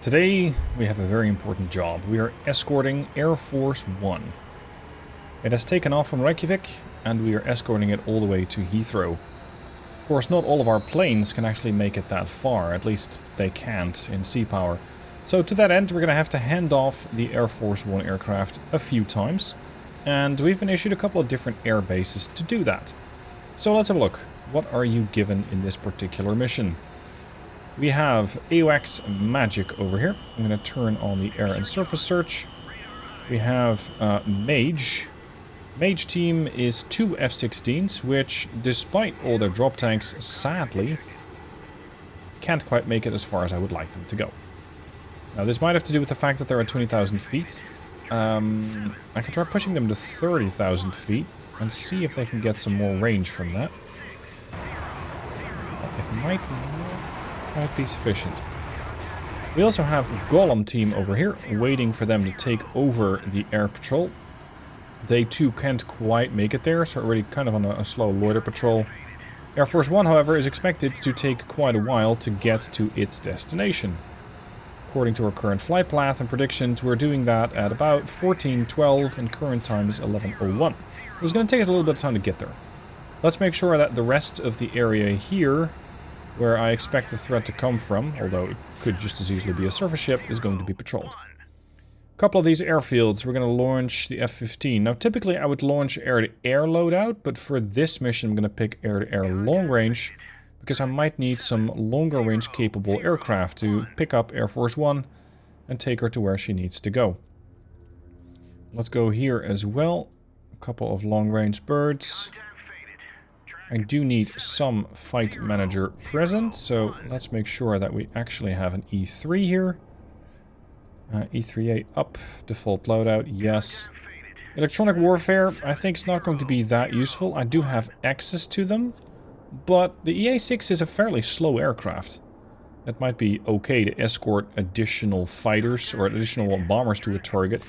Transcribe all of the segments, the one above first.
Today we have a very important job. We are escorting Air Force One. It has taken off from Reykjavik and we are escorting it all the way to Heathrow. Of course, not all of our planes can actually make it that far, at least they can't in sea power. So to that end, we're going to have to hand off the Air Force One aircraft a few times, and we've been issued a couple of different air bases to do that. So let's have a look. What are you given in this particular mission? We have AWACS Magic over here. I'm going to turn on the air and surface search. We have Mage. Mage team is 2 F-16s, which, despite all their drop tanks, sadly, can't quite make it as far as I would like them to go. Now, this might have to do with the fact that they're at 20,000 feet. I can try pushing them to 30,000 feet and see if they can get some more range from that. It might not be sufficient. We also have Golem team over here, waiting for them to take over the air patrol. They too can't quite make it there, so already kind of on a slow loiter patrol. Air Force One, however, is expected to take quite a while to get to its destination. According to our current flight path and predictions, we're doing that at about 14:12 and current time is 11:01. It's going to take us a little bit of time to get there. Let's make sure that the rest of the area here, where I expect the threat to come from, although it could just as easily be a surface ship, is going to be patrolled. A couple of these airfields, we're going to launch the F-15. Now, typically I would launch air-to-air loadout, but for this mission I'm going to pick air-to-air long range, because I might need some longer range capable aircraft to pick up Air Force One and take her to where she needs to go. Let's go here as well. A couple of long range birds. I do need some fight manager present, so let's make sure that we actually have an E3 here. E3A up, default loadout, yes. Electronic warfare, I think it's not going to be that useful. I do have access to them, but the EA-6 is a fairly slow aircraft. It might be okay to escort additional fighters or additional bombers to a target.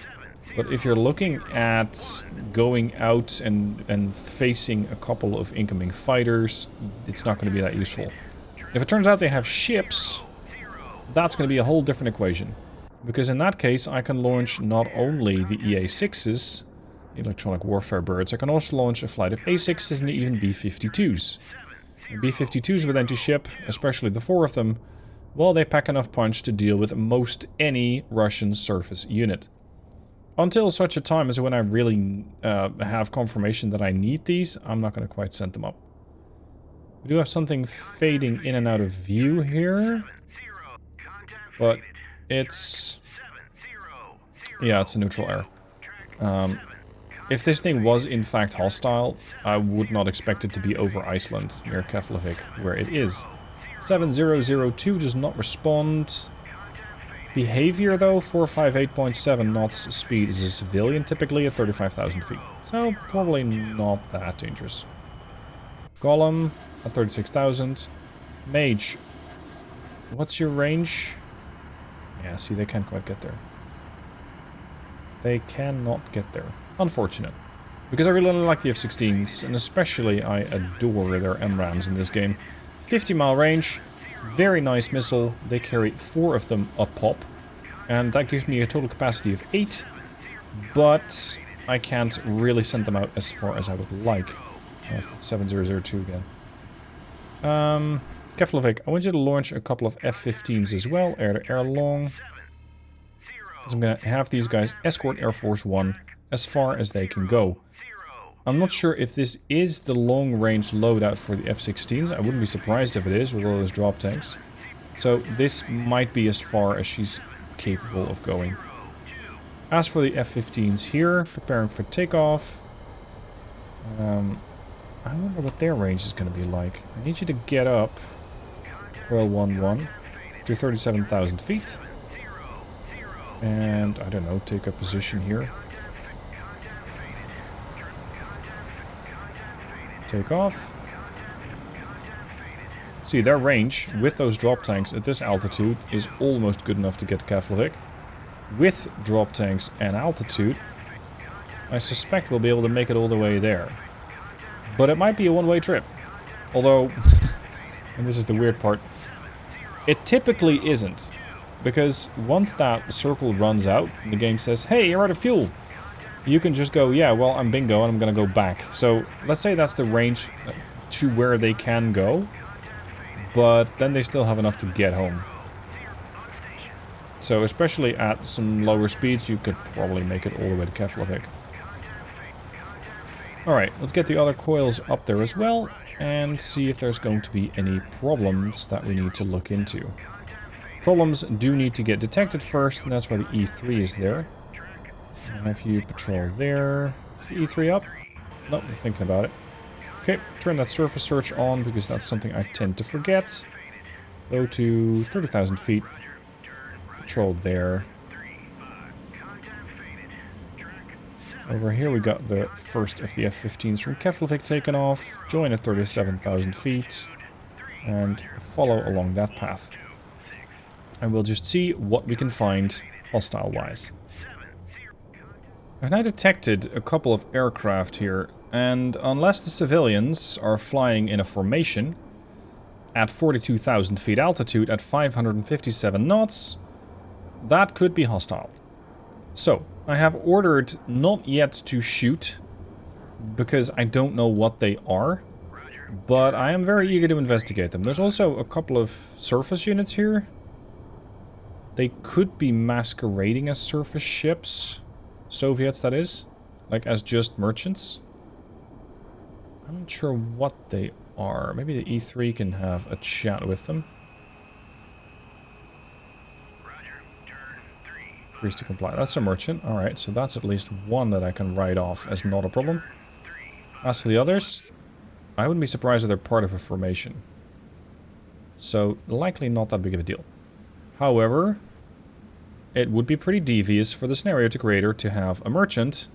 But if you're looking at going out and facing a couple of incoming fighters, it's not going to be that useful. If it turns out they have ships, that's going to be a whole different equation. Because in that case, I can launch not only the EA-6s, electronic warfare birds, I can also launch a flight of A-6s and even B-52s. The B-52s with anti-ship, especially the 4 of them, well, they pack enough punch to deal with most any Russian surface unit. Until such a time as when I really have confirmation that I need these, I'm not going to quite send them up. We do have something fading in and out of view here. But it's... yeah, it's a neutral air. If this thing was in fact hostile, I would not expect it to be over Iceland, near Keflavik, where it is. 7002 does not respond. Behavior though, 458.7 knots speed is a civilian, typically at 35,000 feet. So, probably not that dangerous. Golem at 36,000. Mage. What's your range? Yeah, see, they can't quite get there. They cannot get there. Unfortunate. Because I really like the F-16s, and especially I adore their MRAMs in this game. 50-mile range, very nice missile. They carry 4 of them a pop, and that gives me a total capacity of 8, but I can't really send them out as far as I would like. That's 7002 again. Keflavik, I want you to launch a couple of F-15s as well, air-to-air long. Because I'm going to have these guys escort Air Force One as far as they can go. I'm not sure if this is the long-range loadout for the F-16s. I wouldn't be surprised if it is, with all those drop tanks. So this might be as far as she's capable of going. As for the F-15s here, preparing for takeoff. I wonder what their range is going to be like. I need you to get up, Royal 1-1, to 37,000 feet. And, I don't know, take a position here. Take off. See, their range with those drop tanks at this altitude is almost good enough to get to Keflavik. With drop tanks and altitude, I suspect we'll be able to make it all the way there. But it might be a one-way trip. Although, and this is the weird part, it typically isn't. Because once that circle runs out, the game says, hey, you're out of fuel. You can just go, yeah, well, I'm bingo, and I'm gonna go back. So, let's say that's the range to where they can go. But then they still have enough to get home. So, especially at some lower speeds, you could probably make it all the way to Keflavik. Alright, let's get the other coils up there as well, and see if there's going to be any problems that we need to look into. Problems do need to get detected first, and that's why the E3 is there. I'll have you patrol there. Is the E3 up? Nope, I'm thinking about it. Okay, turn that surface search on, because that's something I tend to forget. Go to 30,000 feet. Patrol there. Over here we got the first of the F-15s from Keflavik taken off. Join at 37,000 feet. And follow along that path. And we'll just see what we can find hostile-wise. I've now detected a couple of aircraft here, and unless the civilians are flying in a formation at 42,000 feet altitude at 557 knots, that could be hostile. So, I have ordered not yet to shoot, because I don't know what they are, but I am very eager to investigate them. There's also a couple of surface units here. They could be masquerading as surface ships. Soviets, that is. Like, as just merchants. I'm not sure what they are. Maybe the E3 can have a chat with them. Agrees to comply. That's a merchant. Alright, so that's at least one that I can write off as not a problem. As for the others, I wouldn't be surprised if they're part of a formation. So, likely not that big of a deal. However, it would be pretty devious for the scenario creator to have a merchant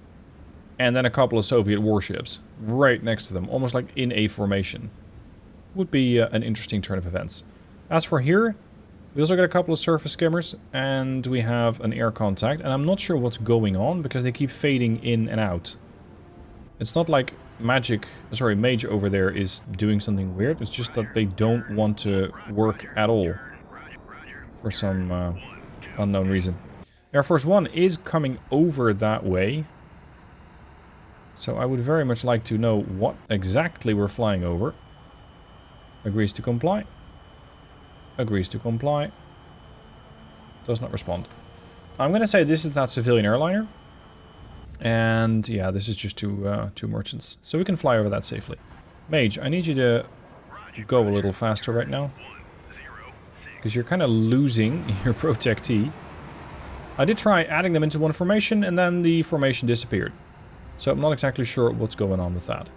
and then a couple of Soviet warships right next to them, almost like in a formation. Would be an interesting turn of events. As for here, we also got a couple of surface skimmers and we have an air contact, and I'm not sure what's going on because they keep fading in and out. It's not like Mage over there is doing something weird, it's just that they don't want to work at all. For some unknown reason. Air Force One is coming over that way. So I would very much like to know what exactly we're flying over. Agrees to comply. Agrees to comply. Does not respond. I'm going to say this is that civilian airliner. And yeah, this is just two merchants. So we can fly over that safely. Mage, I need you to go a little faster right now. Because you're kind of losing your protectee. I did try adding them into one formation, and then the formation disappeared. So I'm not exactly sure what's going on with that.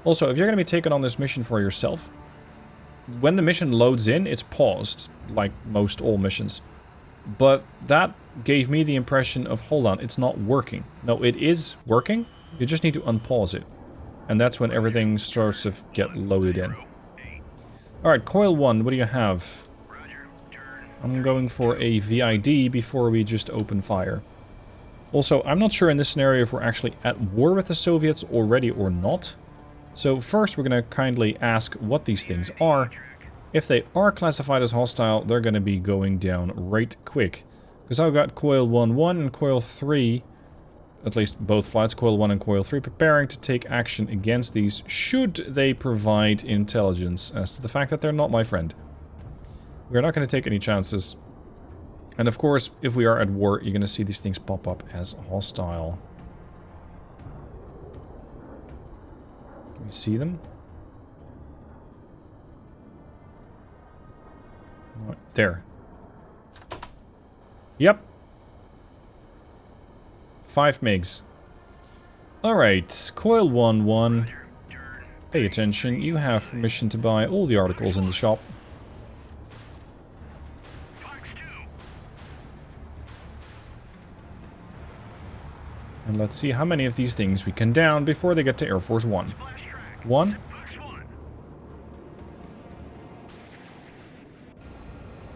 Also, if you're going to be taking on this mission for yourself, when the mission loads in, it's paused, like most all missions. But that gave me the impression of, hold on, it's not working. No, it is working, you just need to unpause it. And that's when everything starts to get loaded in. Alright, Coil 1, what do you have? I'm going for a VID before we just open fire. Also, I'm not sure in this scenario if we're actually at war with the Soviets already or not. So first we're going to kindly ask what these things are. If they are classified as hostile, they're going to be going down right quick. Because I've got Coil 1-1 and Coil 3, at least both flights, Coil 1 and Coil 3, preparing to take action against these should they provide intelligence as to the fact that they're not my friend. We're not going to take any chances. And of course, if we are at war, you're going to see these things pop up as hostile. Can you see them? Right, there. Yep. 5 MiGs. Alright, Coil 1-1. Pay attention, you have permission to buy all the articles in the shop. And let's see how many of these things we can down before they get to Air Force One. 1.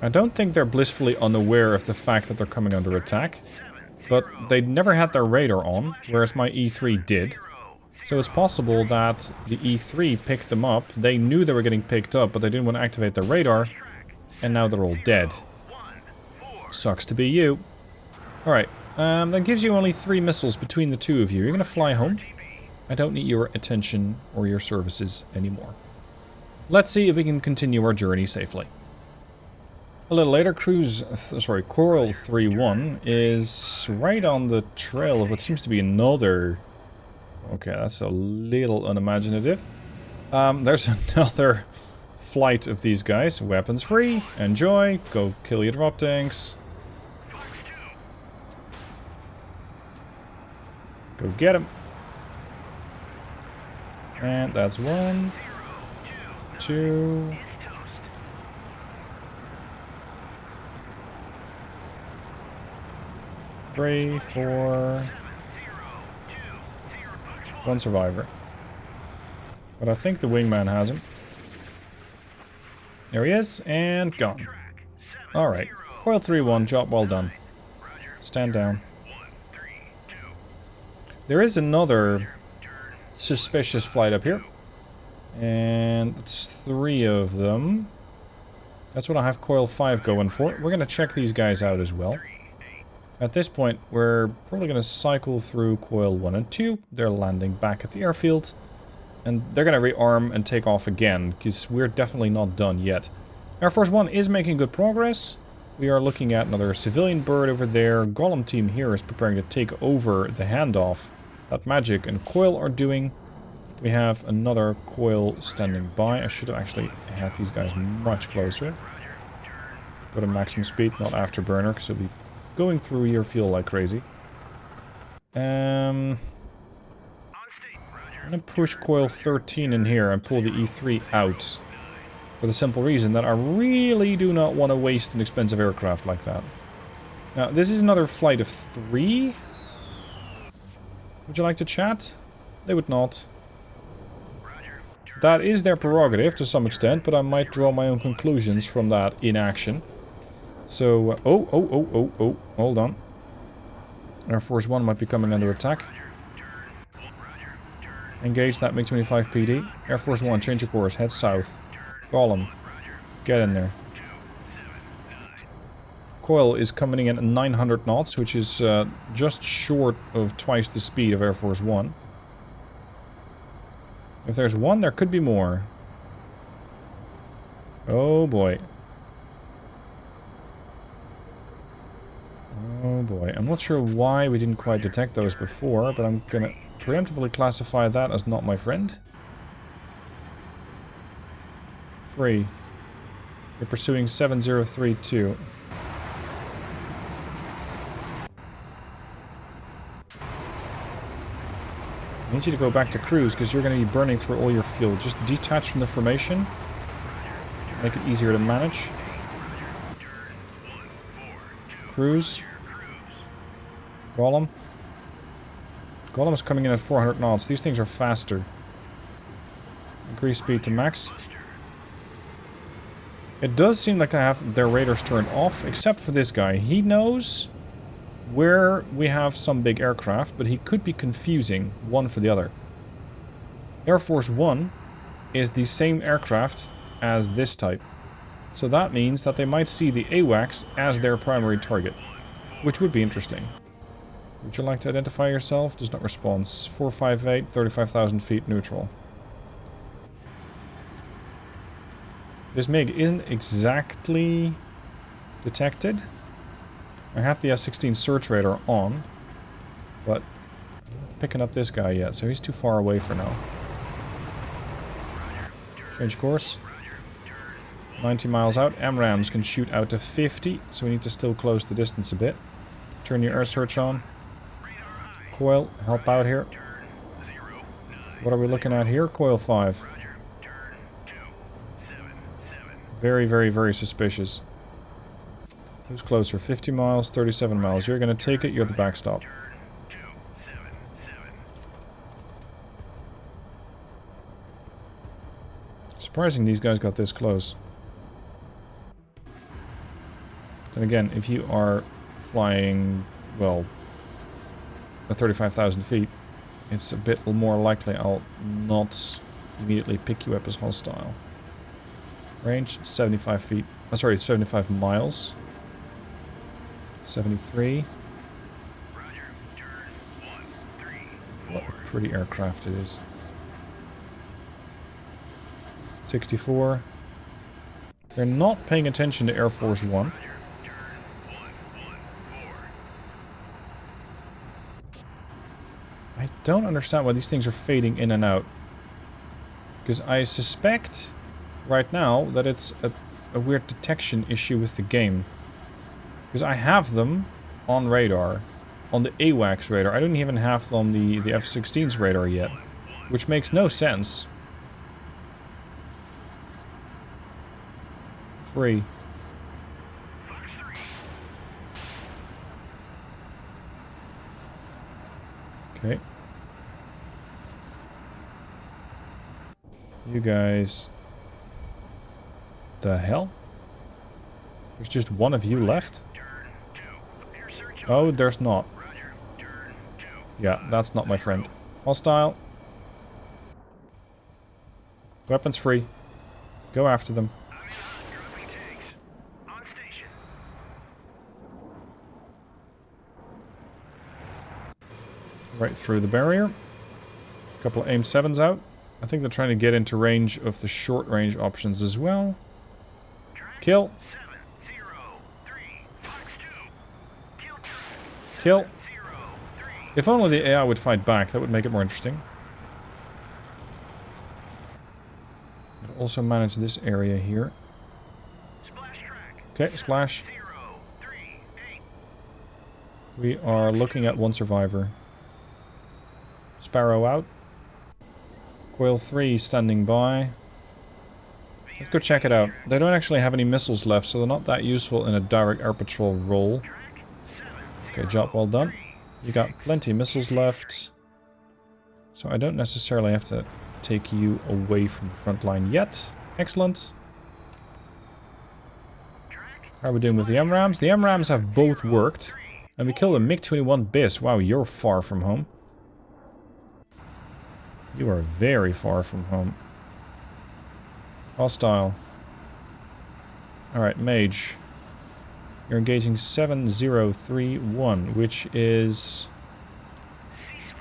I don't think they're blissfully unaware of the fact that they're coming under attack. But they never had their radar on, whereas my E3 did. So it's possible that the E3 picked them up. They knew they were getting picked up, but they didn't want to activate their radar. And now they're all dead. Sucks to be you. Alright, that gives you only 3 missiles between the two of you. You're gonna fly home. I don't need your attention or your services anymore. Let's see if we can continue our journey safely. A little later, Coral 3-1 is right on the trail of what seems to be another... Okay, that's a little unimaginative. There's another flight of these guys. Weapons free. Enjoy. Go kill your drop tanks. Go get him. And that's 1, 2... 3, 4... 1 survivor. But I think the wingman has him. There he is, and gone. Alright. Coil 3-1, job well done. Stand down. There is another suspicious flight up here. And it's 3 of them. That's what I have Coil 5 going for. We're going to check these guys out as well. At this point, we're probably going to cycle through Coil 1 and 2. They're landing back at the airfield. And they're going to rearm and take off again, because we're definitely not done yet. Air Force 1 is making good progress. We are looking at another civilian bird over there. Golem team here is preparing to take over the handoff that Magic and Coil are doing. We have another Coil standing by. I should have actually had these guys much closer. Go to maximum speed, not afterburner, because it'll be going through your fuel like crazy. I'm gonna push Coil 13 in here and pull the E3 out. For the simple reason that I really do not want to waste an expensive aircraft like that. Now, this is another flight of 3. Would you like to chat? They would not. That is their prerogative to some extent, but I might draw my own conclusions from that in action. So, hold on. Air Force 1 might be coming under attack. Engage that MiG-25 PD. Air Force 1, change your course, head south. Golem, get in there. Coil is coming in at 900 knots, which is just short of twice the speed of Air Force 1. If there's 1, there could be more. Oh boy. Oh boy. I'm not sure why we didn't quite detect those before, but I'm gonna preemptively classify that as not my friend. Free. You're pursuing 7032. I need you to go back to cruise because you're going to be burning through all your fuel. Just detach from the formation. Make it easier to manage. Cruise. Golem. Golem is coming in at 400 knots. These things are faster. Increase speed to max. It does seem like they have their radars turned off, except for this guy. He knows where we have some big aircraft, but he could be confusing one for the other. Air Force 1 is the same aircraft as this type. So that means that they might see the AWACS as their primary target, which would be interesting. Would you like to identify yourself? Does not respond. 458, 35,000 feet neutral. This MiG isn't exactly detected. I have the F-16 search radar on, but I'm not picking up this guy yet, so he's too far away for now. Change course. 90 miles out. MRAMs can shoot out to 50, so we need to still close the distance a bit. Turn your air search on. Coil, help out here. What are we looking at here? Coil 5. Very, very, very suspicious. Who's closer? 50 miles, 37 miles. You're going to take it, you're the backstop. Surprising these guys got this close. Then again, if you are flying, well, at 35,000 feet, it's a bit more likely I'll not immediately pick you up as hostile. Range, 75 feet. Oh, sorry, 75 miles. 73. What a pretty aircraft it is. 64. They're not paying attention to Air Force One. I don't understand why these things are fading in and out. Because I suspect right now that it's a weird detection issue with the game. Because I have them on radar. On the AWACS radar. I don't even have them on the F-16's radar yet. Which makes no sense. Free. Okay. You guys... The hell? There's just one of you left? Oh, there's not. Yeah, that's not my friend. Hostile. Weapons free. Go after them. Right through the barrier. A couple of AIM-7s out. I think they're trying to get into range of the short-range options as well. Kill. Kill. If only the AI would fight back, that would make it more interesting. I'd also manage this area here. Okay, splash. We are looking at one survivor. Sparrow out. Coil 3 standing by. Let's go check it out. They don't actually have any missiles left, so they're not that useful in a direct air patrol role. Okay, job well done. You got plenty of missiles left. So I don't necessarily have to take you away from the front line yet. Excellent. How are we doing with the MRAMs? The MRAMs have both worked. And we killed a MiG-21 BIS. Wow, you're far from home. You are very far from home. Hostile. Alright, Mage. You're engaging 7031, which is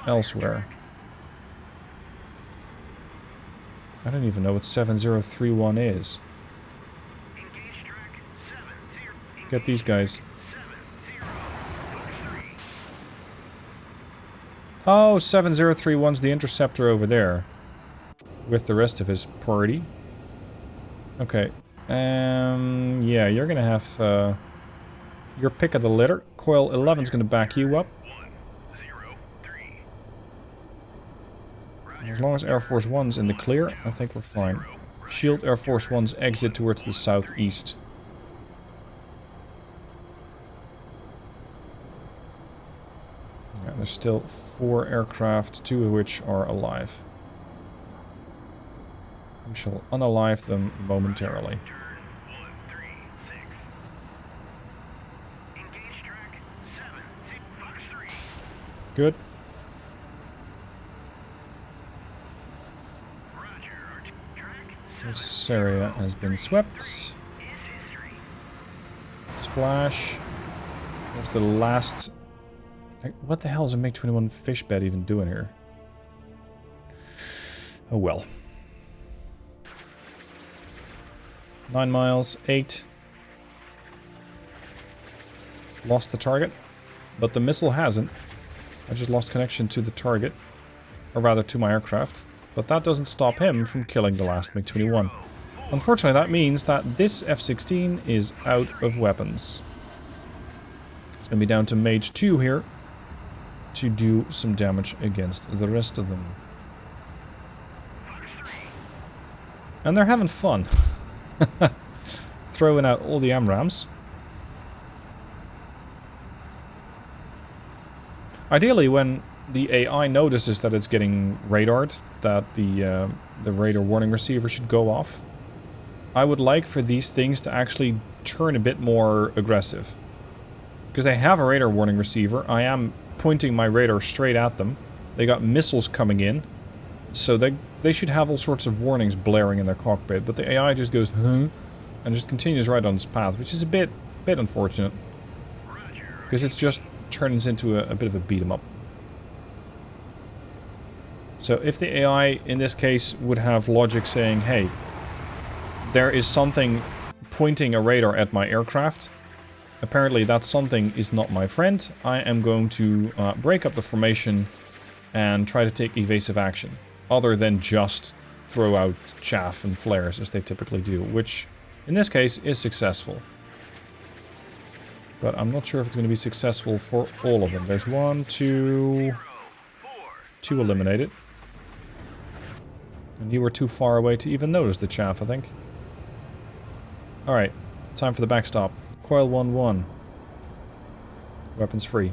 elsewhere. I don't even know what 7031 is. Get these guys. Oh, 7031's the interceptor over there. With the rest of his party. Okay. Yeah, you're gonna have your pick of the litter. Coil 11's gonna back you up. As long as Air Force One's in the clear, I think we're fine. Shield Air Force One's exit towards the southeast. Yeah, there's still 4 aircraft, 2 of which are alive. We shall unalive them momentarily. Good. This area has been swept. Splash. There's the last... What the hell is a MiG-21 fish bed even doing here? Oh well. 9 miles, 8. Lost the target, but the missile hasn't. I just lost connection to the target, or rather to my aircraft. But that doesn't stop him from killing the last MiG-21. Unfortunately, that means that this F-16 is out of weapons. It's going to be down to Mage 2 here to do some damage against the rest of them. And they're having fun. Throwing out all the AMRAAMs. Ideally, when the AI notices that it's getting radared, that the radar warning receiver should go off, I would like for these things to actually turn a bit more aggressive. Because they have a radar warning receiver, I am pointing my radar straight at them. They got missiles coming in, so they should have all sorts of warnings blaring in their cockpit, but the AI just goes, huh? And just continues right on its path, which is a bit unfortunate. because it just turns into a bit of a beat 'em up. So if the AI in this case would have logic saying, hey, there is something pointing a radar at my aircraft, apparently that something is not my friend, I am going to break up the formation and try to take evasive action, other than just throw out chaff and flares as they typically do, which in this case is successful. But I'm not sure if it's going to be successful for all of them. There's one, two eliminated. And you were too far away to even notice the chaff, I think. Alright, time for the backstop. Coil 1-1. Weapons free.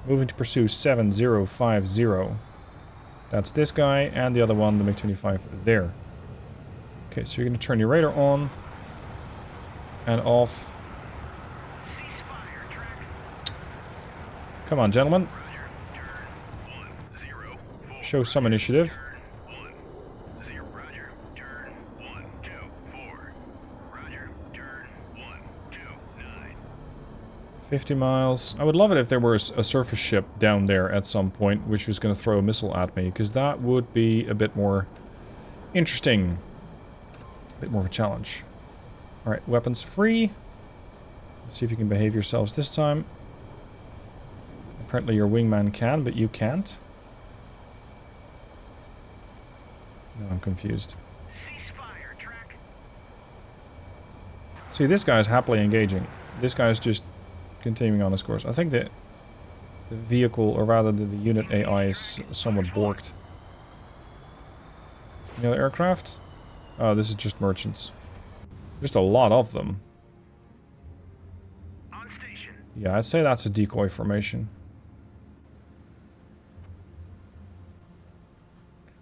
Moving to pursue 7050. That's this guy, and the other one, the MiG-25, there. Okay, so you're going to turn your radar on and off. Come on, gentlemen. Show some initiative. 50 miles. I would love it if there was a surface ship down there at some point, which was going to throw a missile at me, because that would be a bit more interesting. A bit more of a challenge. Alright, weapons free. Let's see if you can behave yourselves this time. Apparently your wingman can, but you can't. No, I'm confused. See, this guy's happily engaging. This guy's just continuing on his course. I think that the vehicle, or rather the unit AI, is somewhat borked. Any other aircraft? Oh, this is just merchants. Just a lot of them. On station. Yeah, I'd say that's a decoy formation.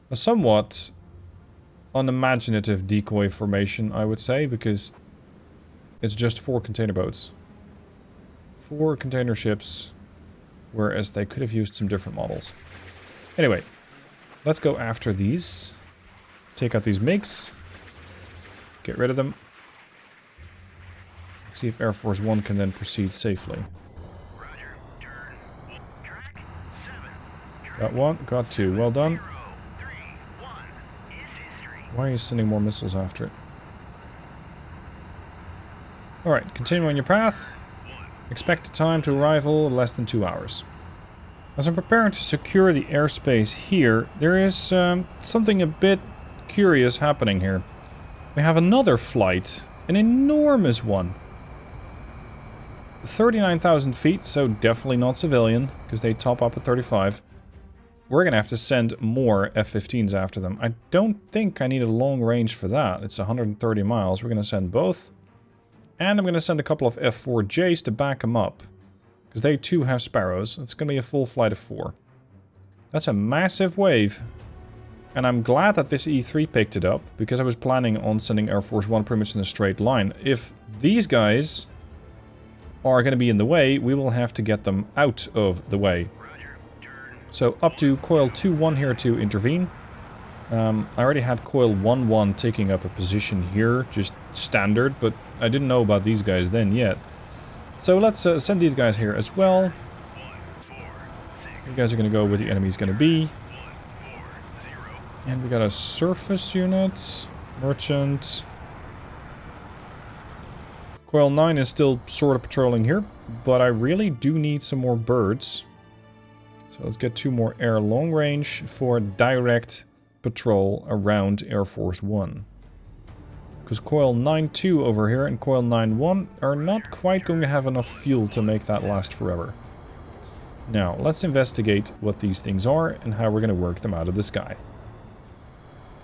A somewhat unimaginative decoy formation, I would say, because it's just 4 container boats. 4 container ships, whereas they could have used some different models. Anyway, let's go after these. Take out these MiGs. Get rid of them. Let's see if Air Force One can then proceed safely. Got 1, got 2. Well done. Why are you sending more missiles after it? Alright, continue on your path. Expected time to arrival, less than 2 hours. As I'm preparing to secure the airspace here, there is something a bit curious happening here. We have another flight, an enormous one. 39,000 feet, so definitely not civilian, because they top up at 35. We're going to have to send more F-15s after them. I don't think I need a long range for that. It's 130 miles. We're going to send both. And I'm going to send a couple of F-4Js to back them up. Because they too have Sparrows. It's going to be a full flight of 4. That's a massive wave. And I'm glad that this E3 picked it up, because I was planning on sending Air Force One pretty much in a straight line. If these guys are going to be in the way, we will have to get them out of the way. So up to Coil 2-1 here to intervene. I already had Coil 1-1 taking up a position here, just standard, but I didn't know about these guys then yet. So let's send these guys here as well. You guys are going to go where the enemy's going to be. And we got a surface unit, merchant. Coil 9 is still sort of patrolling here, but I really do need some more birds. So let's get 2 more air long range for direct patrol around Air Force One. Because Coil 9-2 over here and Coil 9-1 are not quite going to have enough fuel to make that last forever. Now, let's investigate what these things are and how we're going to work them out of the sky.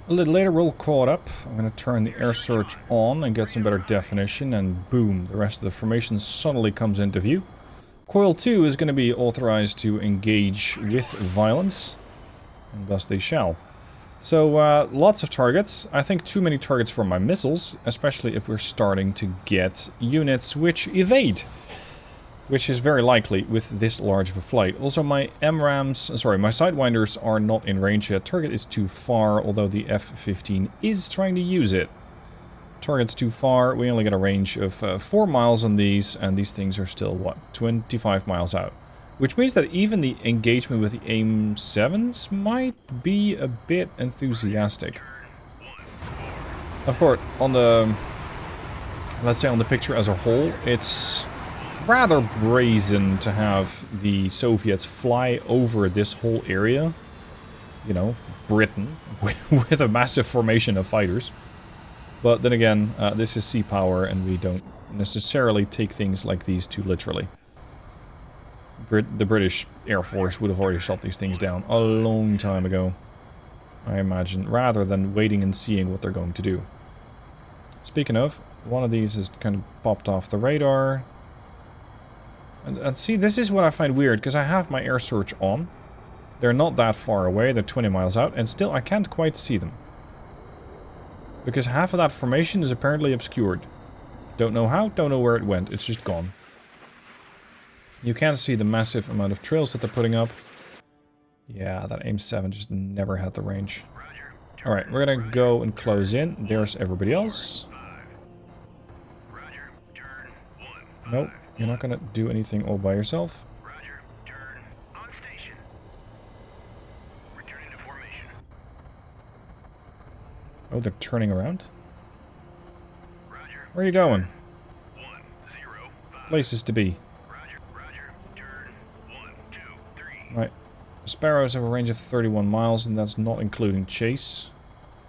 A little later, we're all caught up. I'm going to turn the air search on and get some better definition, and boom, the rest of the formation suddenly comes into view. Coil 2 is going to be authorized to engage with violence, and thus they shall. So, lots of targets. I think too many targets for my missiles, especially if we're starting to get units which evade. Which is very likely with this large of a flight. Also, my MRAMs, sorry, my Sidewinders are not in range yet. Target is too far, although the F-15 is trying to use it. Target's too far. We only get a range of 4 miles on these, and these things are still, what, 25 miles out. Which means that even the engagement with the AIM-7s might be a bit enthusiastic. Of course, on the, let's say on the picture as a whole, it's rather brazen to have the Soviets fly over this whole area. You know, Britain, with a massive formation of fighters. But then again, this is sea power, and we don't necessarily take things like these too literally. The British Air Force would have already shot these things down a long time ago, I imagine, rather than waiting and seeing what they're going to do. Speaking of, one of these has kind of popped off the radar. And see, this is what I find weird, because I have my air search on. They're not that far away, they're 20 miles out, and still I can't quite see them. Because half of that formation is apparently obscured. Don't know how, don't know where it went, it's just gone. You can't see the massive amount of trails that they're putting up. Yeah, that AIM-7 just never had the range. Alright, we're gonna go and close in. There's everybody else. Nope, you're not gonna do anything all by yourself. Oh, they're turning around? Where are you going? Places to be. Right. Sparrows have a range of 31 miles, and that's not including chase.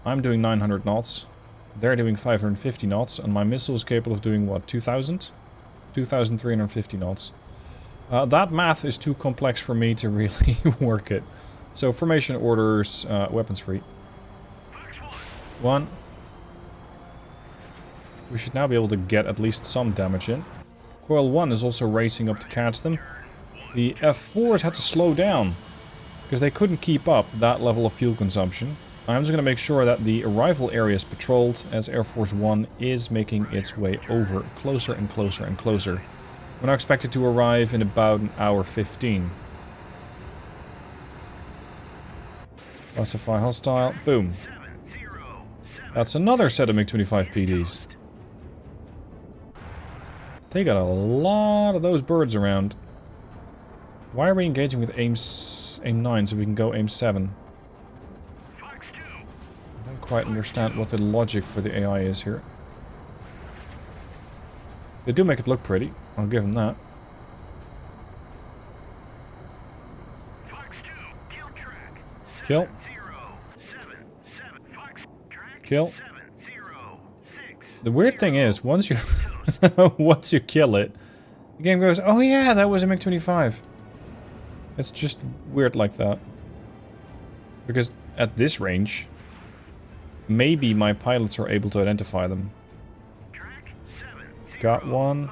I'm doing 900 knots. They're doing 550 knots, and my missile is capable of doing, what, 2,000? 2,350 knots. That math is too complex for me to really work it. So, formation orders, weapons free. 1. We should now be able to get at least some damage in. Coil 1 is also racing up to catch them. The F4s had to slow down, because they couldn't keep up that level of fuel consumption. I'm just going to make sure that the arrival area is patrolled, as Air Force 1 is making its way over, closer and closer and closer. We're now expected to arrive in about an hour 15. Classify hostile. Boom. That's another set of MiG-25 PDs. They got a lot of those birds around. Why are we engaging with AIM-9 so we can go AIM-7? I don't quite understand what the logic for the AI is here. They do make it look pretty. I'll give them that. Kill. Kill. The weird thing is, once you once you kill it, the game goes, oh yeah, that was a MiG-25. It's just weird like that. Because at this range, maybe my pilots are able to identify them. Got one.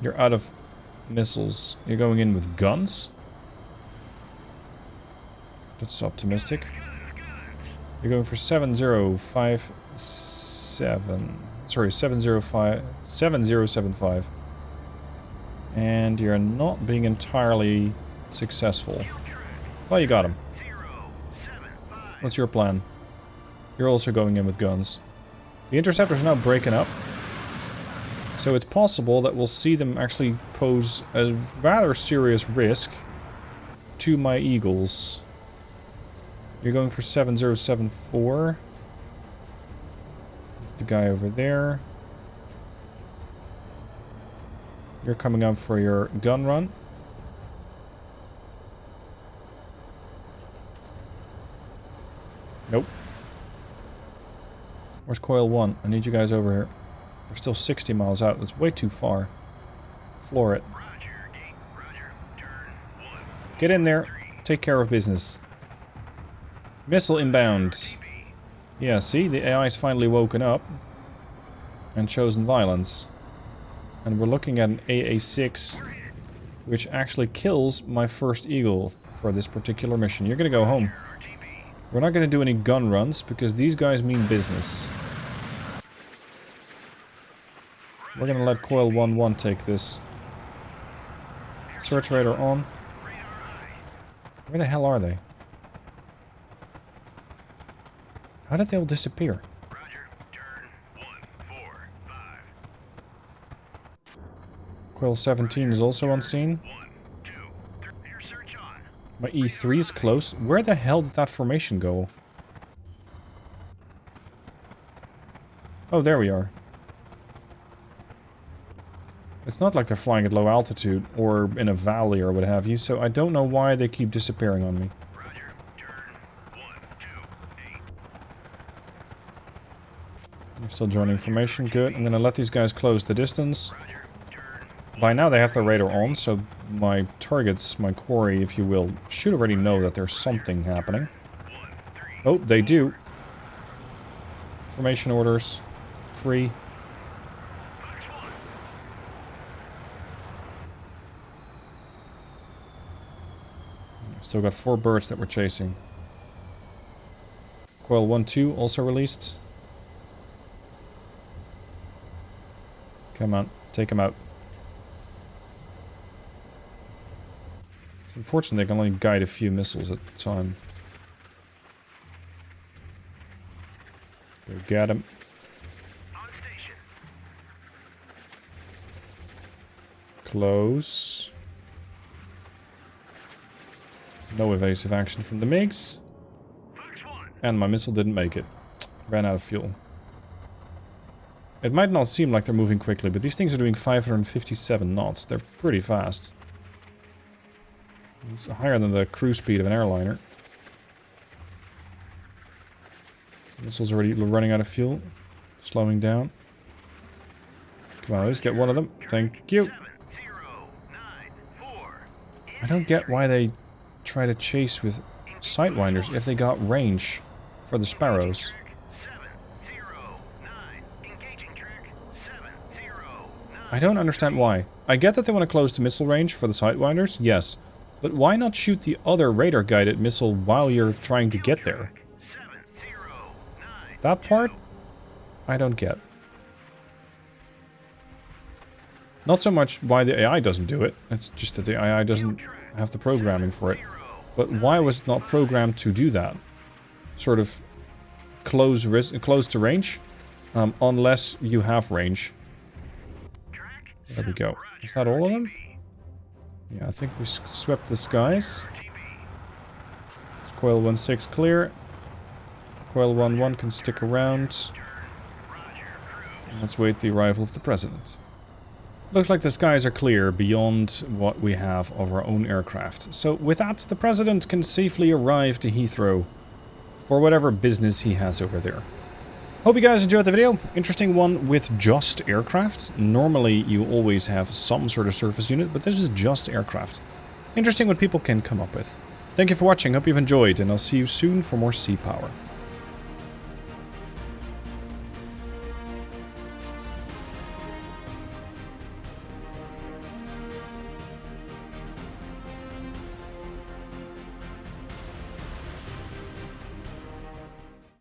You're out of missiles. You're going in with guns? That's optimistic. You're going for 7057. Sorry, 7075. And you're not being entirely successful. Well, you got him. What's your plan? You're also going in with guns. The interceptor's now breaking up. So it's possible that we'll see them actually pose a rather serious risk to my Eagles. You're going for 7074. That's the guy over there. You're coming up for your gun run. Nope. Where's Coil 1? I need you guys over here. We're still 60 miles out. That's way too far. Floor it. Get in there. Take care of business. Missile inbound. Yeah, see? The AI's finally woken up. And chosen violence. And we're looking at an AA-6, which actually kills my first Eagle for this particular mission. You're gonna go home. We're not gonna do any gun runs, because these guys mean business. We're gonna let Coil 1-1 take this. Search radar on. Where the hell are they? How did they all disappear? Roger. Turn 145. Coil 17 is also on scene. 1, 2, 3. Air search on. My E3 is close. Where the hell did that formation go? Oh, there we are. It's not like they're flying at low altitude or in a valley or what have you, so I don't know why they keep disappearing on me. Roger. Turn 1, 2, 8. They're still joining formation. Good. I'm gonna let these guys close the distance. Roger. Turn. By now they have their radar on, so my targets, my quarry, if you will, should already know that there's something happening. 1, 3. Oh, they do. Formation orders. Free. Still got 4 birds that we're chasing. Coil 1-2 also released. Come on, take them out. It's unfortunate they can only guide a few missiles at a time. Go get them. On station. Close. No evasive action from the MiGs. Fox 1. And my missile didn't make it. Ran out of fuel. It might not seem like they're moving quickly, but these things are doing 557 knots. They're pretty fast. It's higher than the cruise speed of an airliner. Missile's already running out of fuel. Slowing down. Come on, let's get one of them. Thank you. 7, 0, 9, 4. I don't get why they try to chase with sidewinders if they got range for the sparrows. 7, 0, 9. Engaging track 7, 0, 9. I don't understand why. I get that they want to close the missile range for the sidewinders, yes. But why not shoot the other radar-guided missile while you're trying to get there? 7, 0, 9. That part, I don't get. Not so much why the AI doesn't do it, it's just that the AI doesn't have the programming for it. But why was it not programmed to do that? Sort of close to range, unless you have range. There we go. Is that all of them? Yeah, I think we swept the skies. It's Coil 1-6 clear. Coil 1-1 can stick around. Let's wait the arrival of the President. Looks like the skies are clear beyond what we have of our own aircraft. So with that, the President can safely arrive to Heathrow for whatever business he has over there. Hope you guys enjoyed the video. Interesting one with just aircraft. Normally you always have some sort of surface unit, but this is just aircraft. Interesting what people can come up with. Thank you for watching, hope you've enjoyed, and I'll see you soon for more sea power.